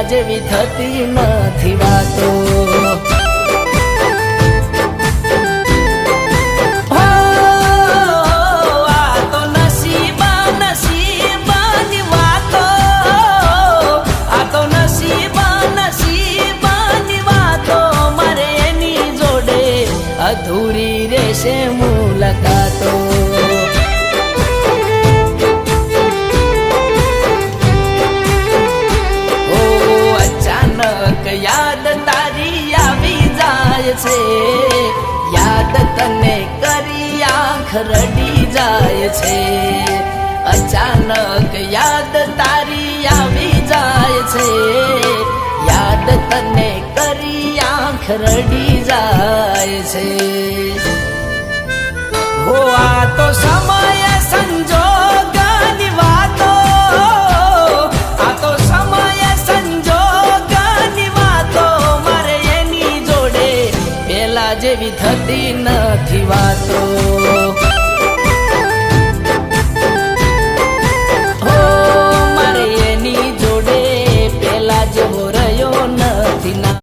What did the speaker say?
પેલા જેવી થતી નથી વાતો અધૂરી રહેશે મુલાકાતો ઓ અચાનક યાદ તારી આવી જાય છે યાદ તને કરી આંખ રડી જાય છે અચાનક યાદ તારી આવી જાય છે યાદ તને કરી આંખ રડી જાય છે હો આ તો સમય સંજોગની વાતો આ તો સમય સંજોગની વાતો મારે એની જોડે પેલા જેવી થતી નથી વાતો